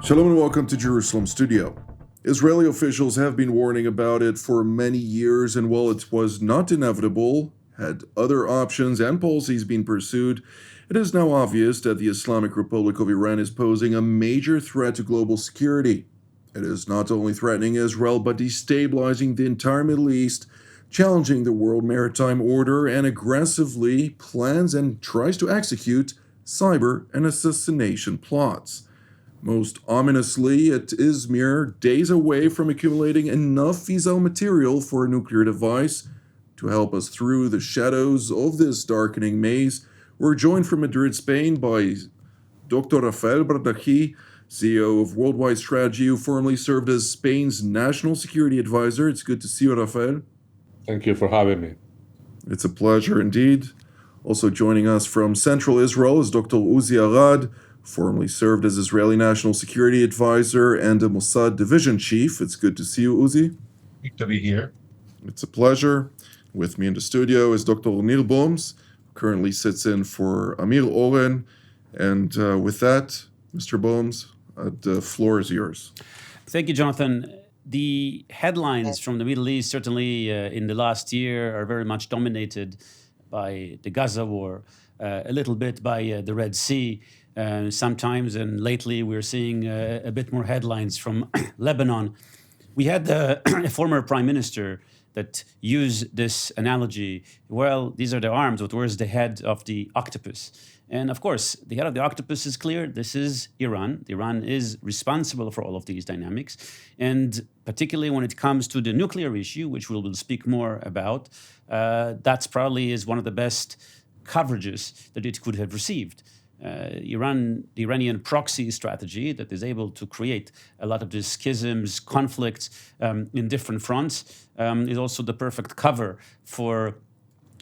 Shalom and welcome to Jerusalem Studio. Israeli officials have been warning about it for many years, and while it was not inevitable, had other options and policies been pursued, it is now obvious that the Islamic Republic of Iran is posing a major threat to global security. It is not only threatening Israel, but destabilizing the entire Middle East, challenging the world maritime order, and aggressively plans and tries to execute cyber and assassination plots. Most ominously, it is mere days away from accumulating enough fissile material for a nuclear device. To help us through the shadows of this darkening maze, we're joined from Madrid, Spain by Dr. Rafael Bardaji, CEO of Worldwide Strategy, who formerly served as Spain's National Security Advisor. It's good to see you, Rafael. Thank you for having me. It's a pleasure indeed. Also joining us from Central Israel is Dr. Uzi Arad, formerly served as Israeli National Security Advisor and a Mossad Division Chief. It's good to see you, Uzi. Good to be here. It's a pleasure. With me in the studio is Dr. Nir Boms, who currently sits in for Amir Oren. And with that, Mr. Boms, the floor is yours. Thank you, Jonathan. The headlines from the Middle East, certainly in the last year, are very much dominated by the Gaza war, a little bit by the Red Sea. Sometimes, and lately, we're seeing a bit more headlines from Lebanon. We had a former prime minister that used this analogy. Well, these are the arms, but where's the head of the octopus? And of course, the head of the octopus is clear. This is Iran. Iran is responsible for all of these dynamics. And particularly when it comes to the nuclear issue, which we will speak more about, that's probably is one of the best coverages that it could have received. The Iranian proxy strategy that is able to create a lot of these schisms, conflicts in different fronts is also the perfect cover for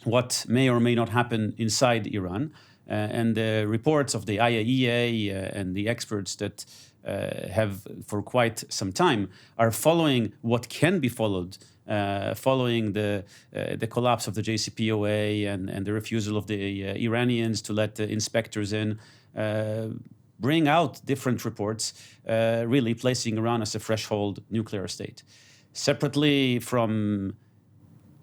what may or may not happen inside Iran. And the reports of the IAEA and the experts that have for quite some time are following what can be followed following the collapse of the JCPOA and the refusal of the Iranians to let the inspectors in, bring out different reports, really placing Iran as a threshold nuclear state. Separately from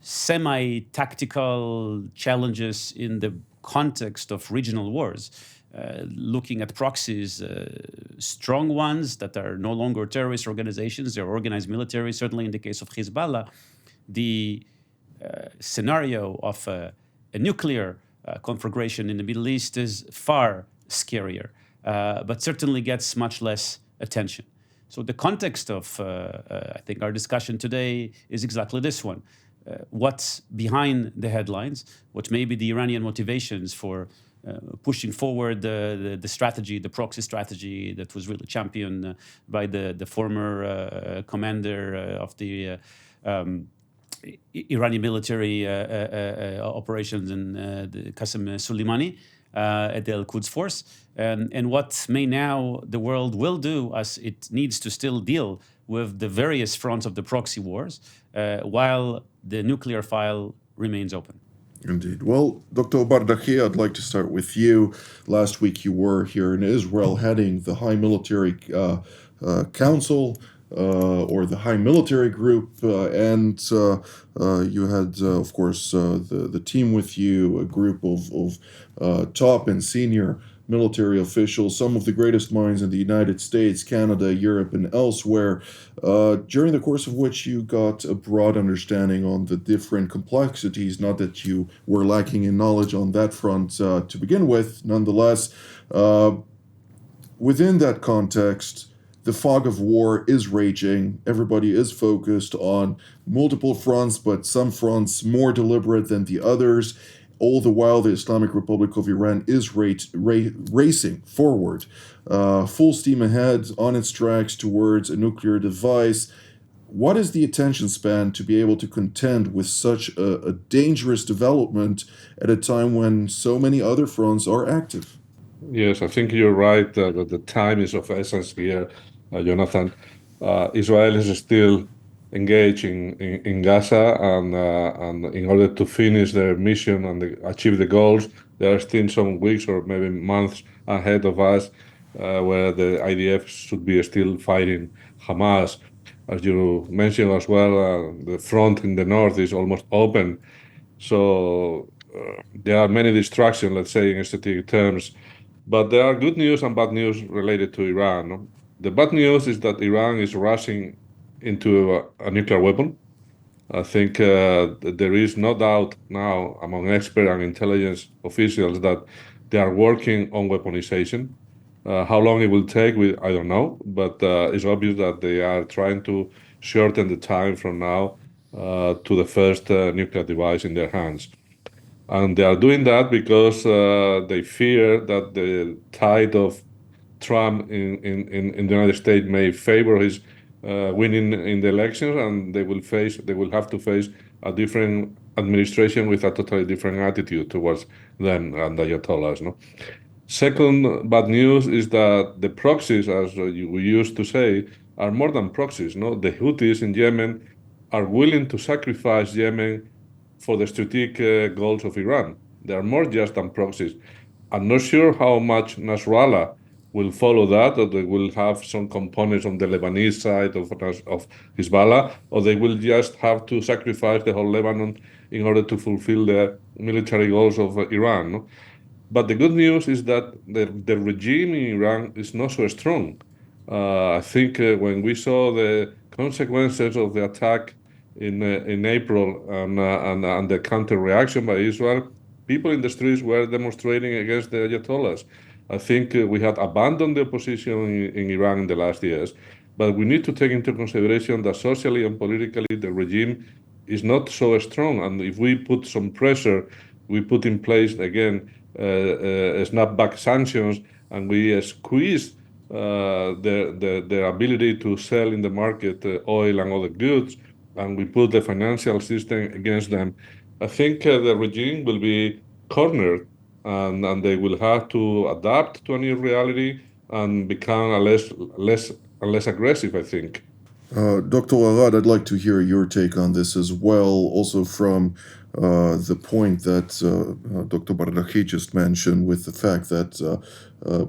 semi-tactical challenges in the context of regional wars, looking at proxies, strong ones that are no longer terrorist organizations, they're organized military, certainly in the case of Hezbollah. The scenario of a nuclear conflagration in the Middle East is far scarier, but certainly gets much less attention. So the context of, I think, our discussion today is exactly this one. What's behind the headlines? What may be the Iranian motivations for pushing forward the strategy, the proxy strategy that was really championed by the former commander of the Iranian military operations in the Qasem Soleimani at the Al-Quds Force, and what may now the world will do as it needs to still deal with the various fronts of the proxy wars while the nuclear file remains open. Indeed. Well, Dr. Bardaji, I'd like to start with you. Last week you were here in Israel heading the High Military Council, or the High Military Group, and you had, of course, the team with you, a group of top and senior military officials, some of the greatest minds in the United States, Canada, Europe, and elsewhere, during the course of which you got a broad understanding on the different complexities, not that you were lacking in knowledge on that front to begin with. Nonetheless, within that context, the fog of war is raging. Everybody is focused on multiple fronts, but some fronts more deliberate than the others. All the while, the Islamic Republic of Iran is racing forward, full steam ahead on its tracks towards a nuclear device. What is the attention span to be able to contend with such a dangerous development at a time when so many other fronts are active? Yes, I think you're right that the time is of essence here, Jonathan. Israel is still engaging in Gaza, and in order to finish their mission and achieve the goals, they are still some weeks or maybe months ahead of us. where the IDF should be still fighting Hamas. As you mentioned as well, the front in the north is almost open. So there are many distractions, let's say, in strategic terms. But there are good news and bad news related to Iran. The bad news is that Iran is rushing into a nuclear weapon. I think there is no doubt now among expert and intelligence officials that they are working on weaponization. How long it will take, I don't know, but it's obvious that they are trying to shorten the time from now to the first nuclear device in their hands. And they are doing that because they fear that the tide of Trump in the United States may favor his winning in the elections, and they will have to face a different administration with a totally different attitude towards them and the Ayatollahs. No? Second bad news is that the proxies, as we used to say, are more than proxies. No, the Houthis in Yemen are willing to sacrifice Yemen for the strategic goals of Iran. They are more just than proxies. I'm not sure how much Nasrallah will follow that, or they will have some components on the Lebanese side of Hezbollah, or they will just have to sacrifice the whole Lebanon in order to fulfill the military goals of Iran. No? But the good news is that the regime in Iran is not so strong. I think when we saw the consequences of the attack in April and the counter reaction by Israel, people in the streets were demonstrating against the Ayatollahs. I think we had abandoned the opposition in Iran in the last years, but we need to take into consideration that socially and politically the regime is not so strong. And if we put some pressure, we put in place again snapback sanctions, and we squeeze their ability to sell in the market oil and other goods, and we put the financial system against them, I think the regime will be cornered, and they will have to adapt to a new reality and become less aggressive, I think. Dr. Arad, I'd like to hear your take on this as well, also from the point that Dr. Bardaji just mentioned, with the fact that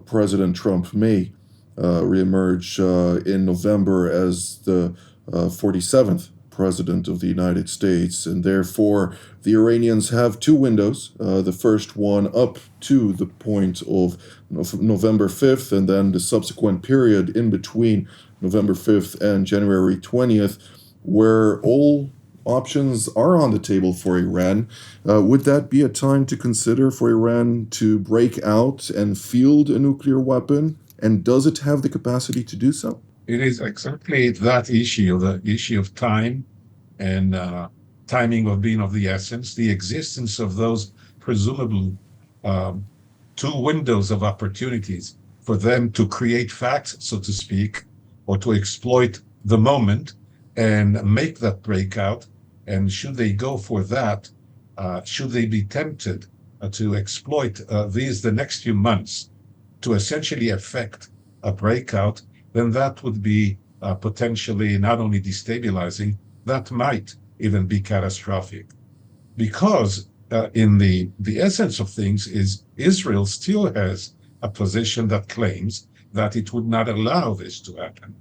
President Trump may reemerge in November as the 47th President of the United States, and therefore the Iranians have two windows. The first one up to the point of November 5th, and then the subsequent period in between November 5th and January 20th, where all options are on the table for Iran. Would that be a time to consider for Iran to break out and field a nuclear weapon? And does it have the capacity to do so? It is exactly that issue, the issue of time and timing of being of the essence, the existence of those presumable two windows of opportunities for them to create facts, so to speak, or to exploit the moment and make that breakout. And should they go for that, should they be tempted to exploit the next few months to essentially affect a breakout, then that would be potentially not only destabilizing, that might even be catastrophic. Because in the essence of things is Israel still has a position that claims that it would not allow this to happen.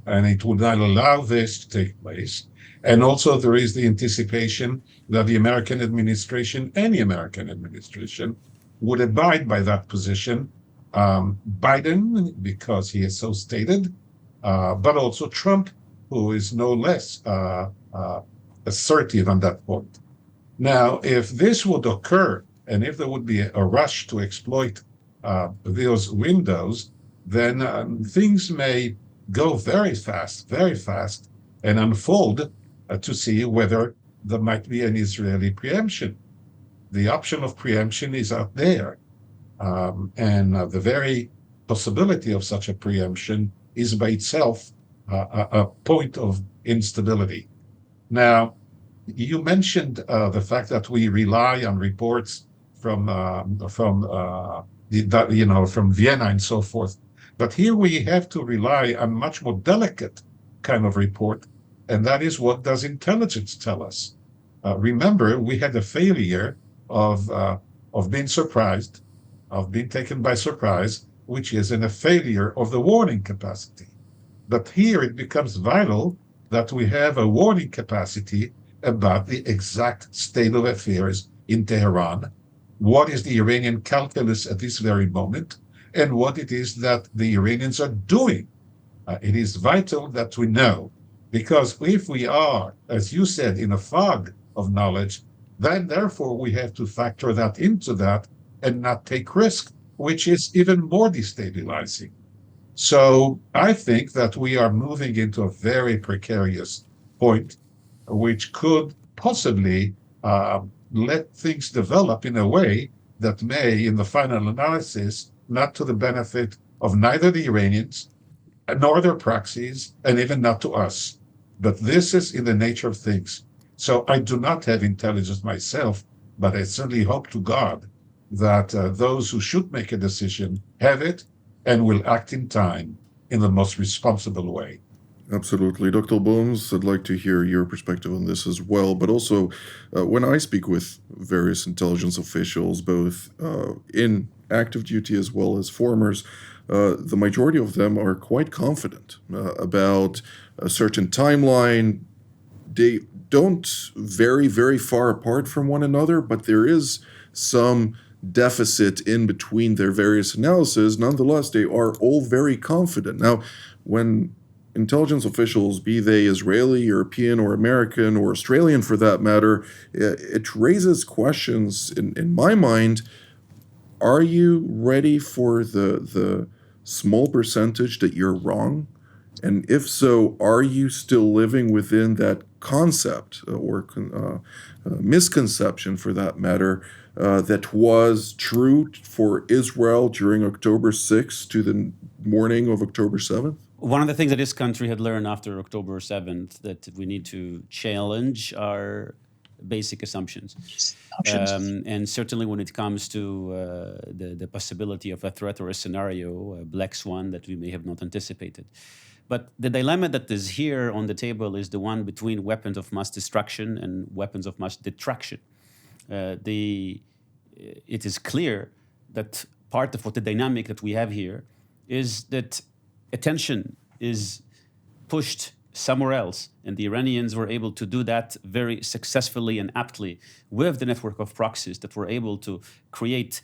And it would not allow this to take place. And also there is the anticipation that the American administration, any American administration, would abide by that position. Biden, because he is so stated, but also Trump, who is no less assertive on that point. Now, if this would occur, and if there would be a rush to exploit those windows, then things may go very fast, and unfold to see whether there might be an Israeli preemption. The option of preemption is out there. And the very possibility of such a preemption is by itself a point of instability. Now, you mentioned the fact that we rely on reports from Vienna and so forth. But here we have to rely on much more delicate kind of report, and that is, what does intelligence tell us? Remember, we had a failure of being surprised, of being taken by surprise which is in a failure of the warning capacity. But here it becomes vital that we have a warning capacity about the exact state of affairs in Tehran, what is the Iranian calculus at this very moment, and what it is that the Iranians are doing. It is vital that we know, because if we are, as you said, in a fog of knowledge, then therefore we have to factor that into that and not take risk, which is even more destabilizing. So I think that we are moving into a very precarious point, which could possibly let things develop in a way that may, in the final analysis, not to the benefit of neither the Iranians nor their proxies, and even not to us. But this is in the nature of things. So I do not have intelligence myself, but I certainly hope to God that those who should make a decision have it and will act in time in the most responsible way. Absolutely. Dr. Boms, I'd like to hear your perspective on this as well. But also, when I speak with various intelligence officials, both in active duty as well as formers, the majority of them are quite confident about a certain timeline. They don't vary very far apart from one another, but there is some deficit in between their various analyses. Nonetheless, they are all very confident. Now, when intelligence officials, be they Israeli, European, or American, or Australian for that matter, it raises questions in my mind. Are you ready for the small percentage that you're wrong? And if so, are you still living within that concept or misconception, for that matter, that was true for Israel during October 6th to the morning of October 7th? One of the things that this country had learned after October 7th, that we need to challenge our basic assumptions. And certainly when it comes to the possibility of a threat or a scenario, a black swan that we may have not anticipated. But the dilemma that is here on the table is the one between weapons of mass destruction and weapons of mass detraction. It is clear that part of what the dynamic that we have here is that attention is pushed somewhere else, and the Iranians were able to do that very successfully and aptly with the network of proxies that were able to create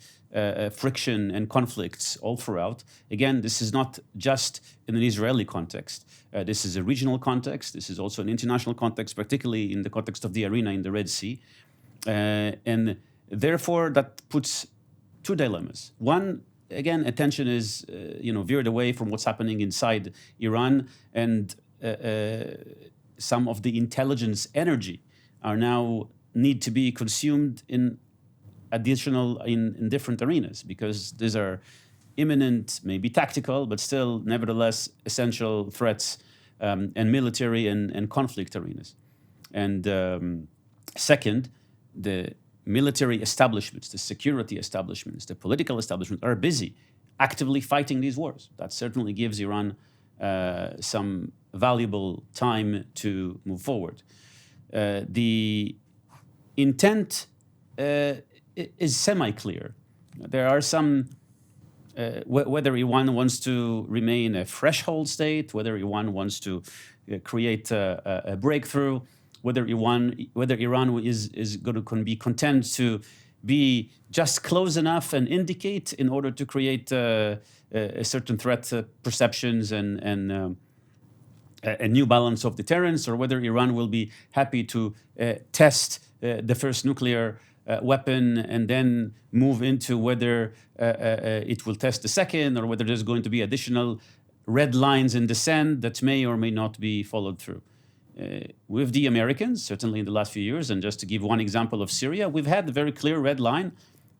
friction and conflicts all throughout. Again, this is not just in an Israeli context. This is a regional context. This is also an international context, particularly in the context of the arena in the Red Sea. And therefore, that puts two dilemmas. One, again, attention is veered away from what's happening inside Iran, and some of the intelligence energy are now need to be consumed in different arenas, because these are imminent, maybe tactical, but still nevertheless essential threats and military and conflict arenas. And second, the military establishments, the security establishments, the political establishments are busy actively fighting these wars. That certainly gives Iran some valuable time to move forward. The intent is semi-clear. There are some, whether Iran wants to remain a threshold state, whether Iran wants to create a breakthrough, whether Iran is going to be content to be just close enough and indicate in order to create a certain threat perceptions and a new balance of deterrence, or whether Iran will be happy to test the first nuclear weapon and then move into whether it will test the second, or whether there's going to be additional red lines in the sand that may or may not be followed through. With the Americans, certainly in the last few years, and just to give one example of Syria, we've had a very clear red line.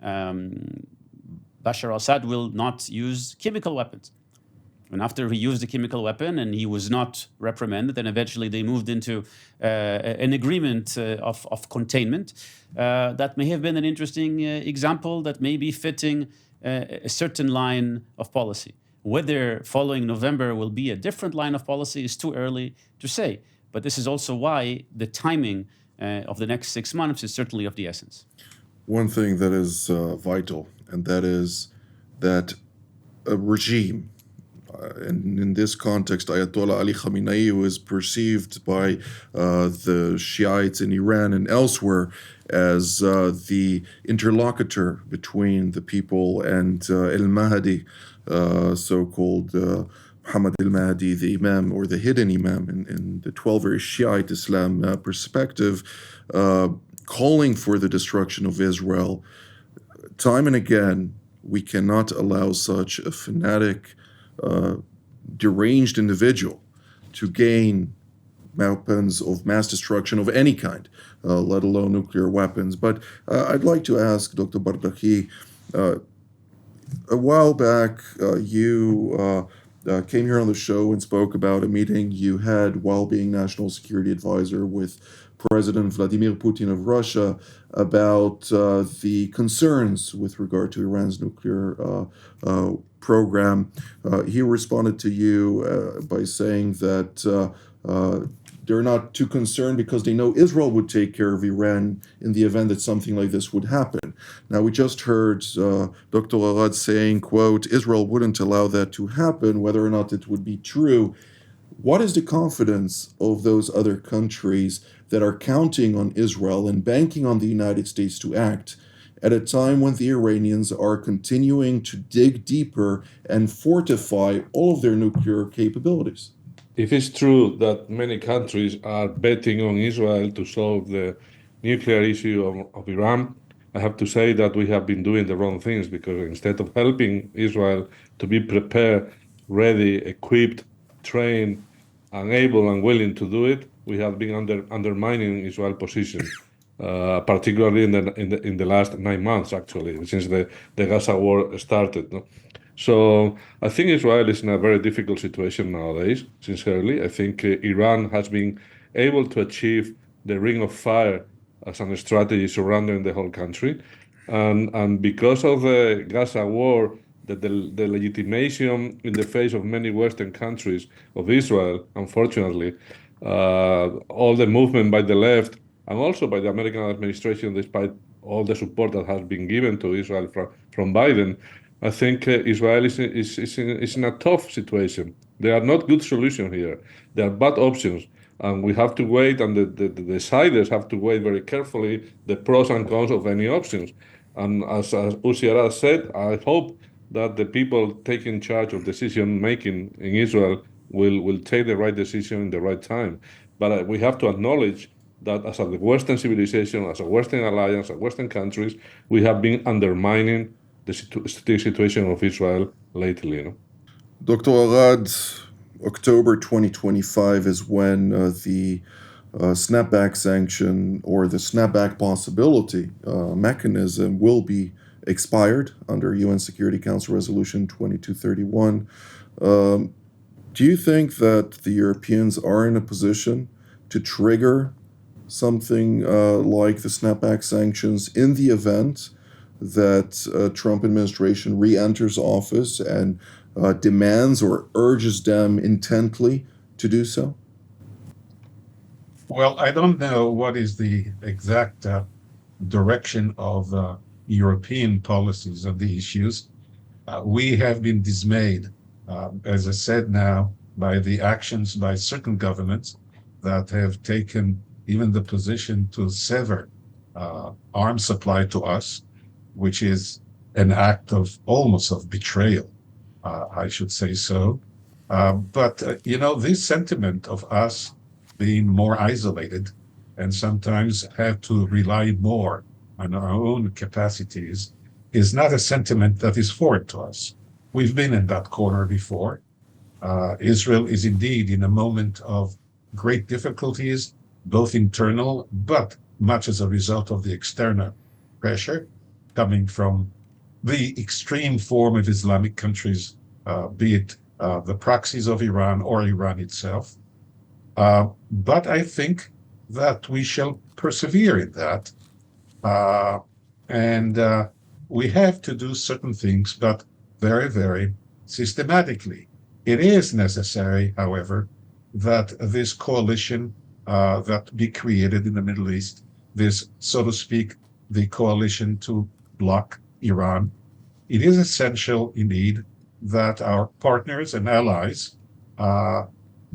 Bashar al-Assad will not use chemical weapons. And after he used the chemical weapon and he was not reprimanded, and eventually they moved into an agreement of containment, that may have been an interesting example that may be fitting a certain line of policy. Whether following November will be a different line of policy is too early to say. But this is also why the timing of the next 6 months is certainly of the essence. One thing that is vital, and that is that regime. And in this context, Ayatollah Ali Khamenei was perceived by the Shiites in Iran and elsewhere as the interlocutor between the people and al-Mahdi, so-called Muhammad al-Mahdi, the Imam or the hidden Imam in the 12-ers Shiite Islam perspective, calling for the destruction of Israel. Time and again, we cannot allow such a fanatic, deranged individual to gain weapons of mass destruction of any kind, let alone nuclear weapons. But I'd like to ask Dr. Bardaji, a while back you came here on the show and spoke about a meeting you had while being National Security Advisor with President Vladimir Putin of Russia about the concerns with regard to Iran's nuclear program. He responded to you by saying that they're not too concerned because they know Israel would take care of Iran in the event that something like this would happen. Now, we just heard Dr. Arad saying, quote, Israel wouldn't allow that to happen, whether or not it would be true. What is the confidence of those other countries that are counting on Israel and banking on the United States to act at a time when the Iranians are continuing to dig deeper and fortify all of their nuclear capabilities? If it's true that many countries are betting on Israel to solve the nuclear issue of Iran, I have to say that we have been doing the wrong things, because instead of helping Israel to be prepared, ready, equipped, trained, and able and willing to do it, we have been undermining Israel's position, particularly in the last 9 months, actually, since the Gaza war started. No? So I think Israel is in a very difficult situation nowadays, sincerely. I think Iran has been able to achieve the ring of fire as a strategy surrounding the whole country. And because of the Gaza war, the legitimation in the face of many Western countries of Israel, unfortunately, all the movement by the left and also by the American administration, despite all the support that has been given to Israel from Biden, I think Israel is in a tough situation. There are not good solutions here. There are bad options. And we have to wait, and the deciders have to weigh very carefully the pros and cons of any options. And as Arad said, I hope that the people taking charge of decision making in Israel will take the right decision in the right time. But we have to acknowledge that as a Western civilization, as a Western alliance, as Western countries, we have been undermining the situation of Israel lately. You know? Dr. Arad, October 2025 is when the snapback sanction or the snapback possibility mechanism will be expired under UN Security Council Resolution 2231. Do you think that the Europeans are in a position to trigger something like the snapback sanctions in the event that Trump administration re-enters office and demands or urges them intently to do so? Well, I don't know what is the exact direction of European policies on the issues. We have been dismayed, as I said now, by the actions by certain governments that have taken even the position to sever arms supply to us, which is an act of almost of betrayal, I should say so. But this sentiment of us being more isolated and sometimes have to rely more on our own capacities is not a sentiment that is foreign to us. We've been in that corner before. Israel is indeed in a moment of great difficulties, both internal, but much as a result of the external pressure coming from the extreme form of Islamic countries, be it the proxies of Iran or Iran itself. But I think that we shall persevere in that. And we have to do certain things, but very, very systematically. It is necessary, however, that this coalition that be created in the Middle East, this, so to speak, the coalition to block Iran, it is essential indeed that our partners and allies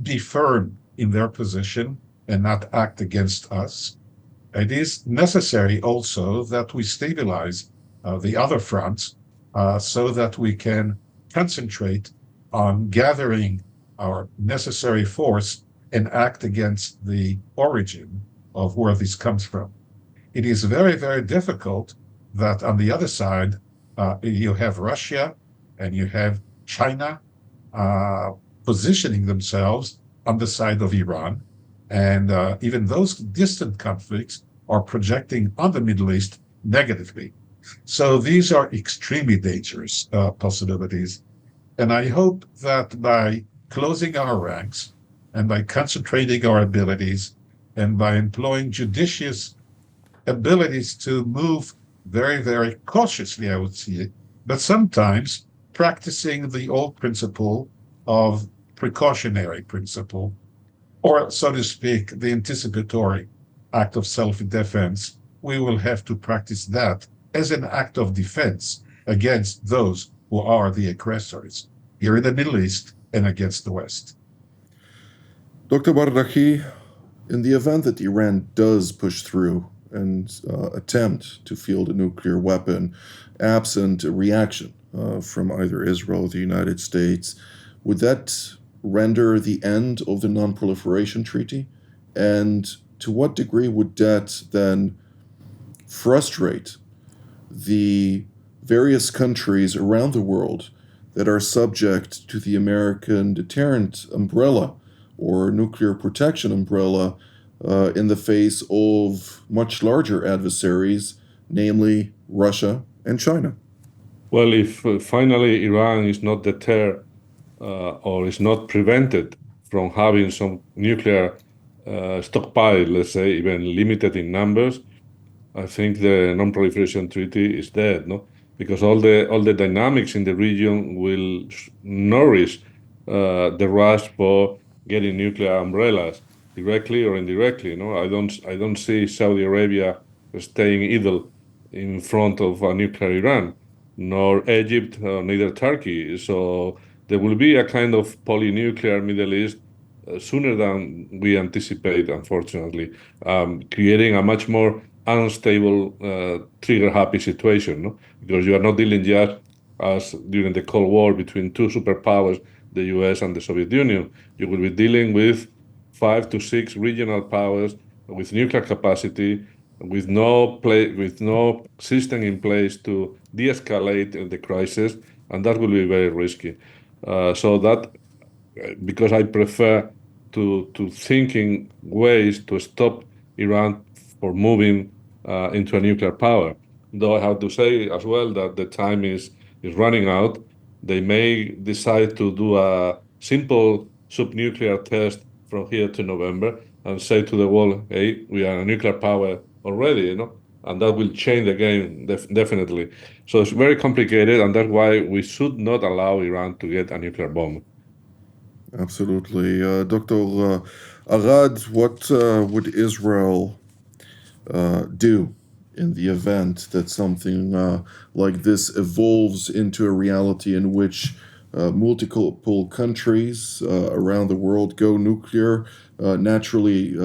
be firm in their position and not act against us. It is necessary also that we stabilize the other fronts so that we can concentrate on gathering our necessary force and act against the origin of where this comes from. It is very, very difficult that on the other side, you have Russia and you have China positioning themselves on the side of Iran. And even those distant conflicts are projecting on the Middle East negatively. So these are extremely dangerous possibilities. And I hope that by closing our ranks and by concentrating our abilities and by employing judicious abilities to move very, very cautiously, I would say, but sometimes practicing the old principle of precautionary principle, or so to speak, the anticipatory act of self-defense, we will have to practice that as an act of defense against those who are the aggressors here in the Middle East and against the West. Dr. Bardaji, in the event that Iran does push through and attempt to field a nuclear weapon, absent a reaction from either Israel or the United States, would that render the end of the Non-Proliferation Treaty? And to what degree would that then frustrate the various countries around the world that are subject to the American deterrent umbrella or nuclear protection umbrella in the face of much larger adversaries, namely Russia and China? Well, if finally Iran is not deterred or is not prevented from having some nuclear stockpile, let's say, even limited in numbers, I think the non-proliferation treaty is dead, no? Because all the dynamics in the region will nourish the rush for getting nuclear umbrellas, directly or indirectly. No, I don't see Saudi Arabia staying idle in front of a nuclear Iran, nor Egypt, neither Turkey. So there will be a kind of polynuclear Middle East sooner than we anticipate, unfortunately, creating a much more unstable, trigger-happy situation, no? Because you are not dealing just as during the Cold War between two superpowers, the US and the Soviet Union. You will be dealing with 5 to 6 regional powers with nuclear capacity, with no system in place to de-escalate the crisis, and that will be very risky. So that, because I prefer to thinking ways to stop Iran for moving into a nuclear power. Though I have to say as well that the time is running out. They may decide to do a simple subnuclear test from here to November and say to the world, hey, we are a nuclear power already, you know, and that will change the game definitely. So it's very complicated, and that's why we should not allow Iran to get a nuclear bomb. Absolutely. Dr. Arad, what would Israel do in the event that something like this evolves into a reality in which multiple countries around the world go nuclear? Naturally,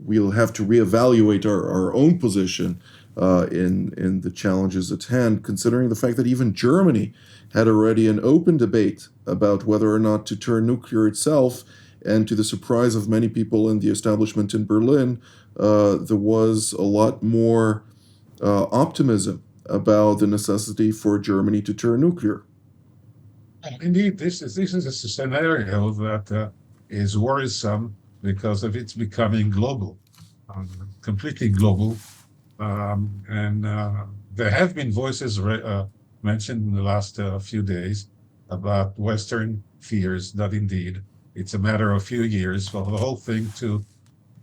we'll have to reevaluate our own position in the challenges at hand, considering the fact that even Germany had already an open debate about whether or not to turn nuclear itself. And to the surprise of many people in the establishment in Berlin, there was a lot more optimism about the necessity for Germany to turn nuclear. Indeed, this is a scenario that is worrisome because of its becoming global, completely global. And there have been voices mentioned in the last few days about Western fears that indeed it's a matter of a few years for the whole thing to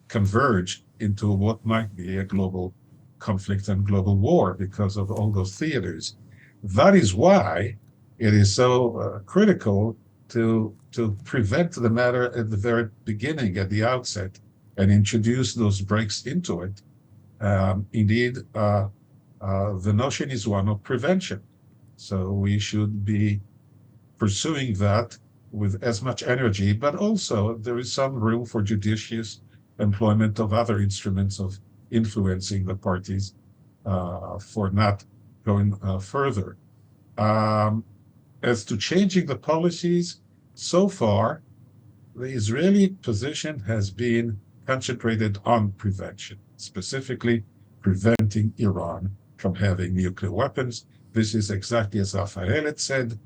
converge into what might be a global conflict and global war because of all those theaters. That is why it is so critical to prevent the matter at the very beginning, at the outset, and introduce those breaks into it. Indeed, the notion is one of prevention. So we should be pursuing that with as much energy, but also there is some room for judicious employment of other instruments of influencing the parties for not going further. As to changing the policies, so far, the Israeli position has been concentrated on prevention, specifically preventing Iran from having nuclear weapons. This is exactly as Rafael had said,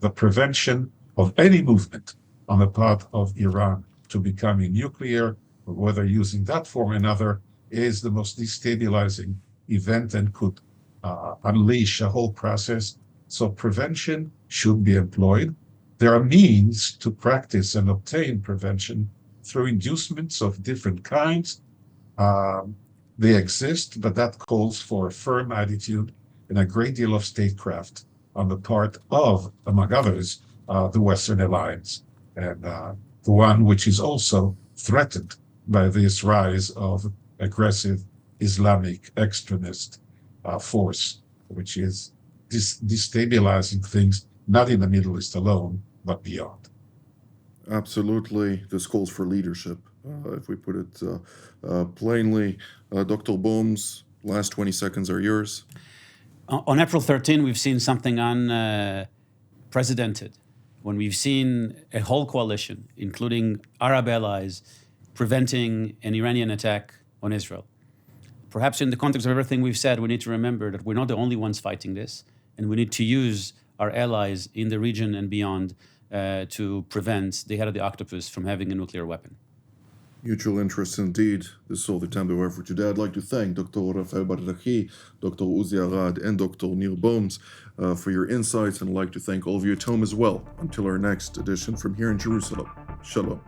the prevention of any movement on the part of Iran to becoming nuclear, whether using that form or another, is the most destabilizing event and could unleash a whole process. So prevention should be employed. There are means to practice and obtain prevention through inducements of different kinds. They exist, but that calls for a firm attitude and a great deal of statecraft on the part of, among others, the Western alliance, and the one which is also threatened by this rise of aggressive Islamic extremist force, which is destabilizing things, not in the Middle East alone, but beyond. Absolutely. This calls for leadership, if we put it plainly. Dr. Boms, last 20 seconds are yours. On April 13, we've seen something unprecedented, when we've seen a whole coalition, including Arab allies, preventing an Iranian attack on Israel. Perhaps in the context of everything we've said, we need to remember that we're not the only ones fighting this, and we need to use our allies in the region and beyond to prevent the head of the octopus from having a nuclear weapon. Mutual interest indeed. This is all the time that we have for today. I'd like to thank Dr. Rafael Bardaji, Dr. Uzi Arad, and Dr. Nir Boms for your insights, and I'd like to thank all of you at home as well. Until our next edition from here in Jerusalem. Shalom.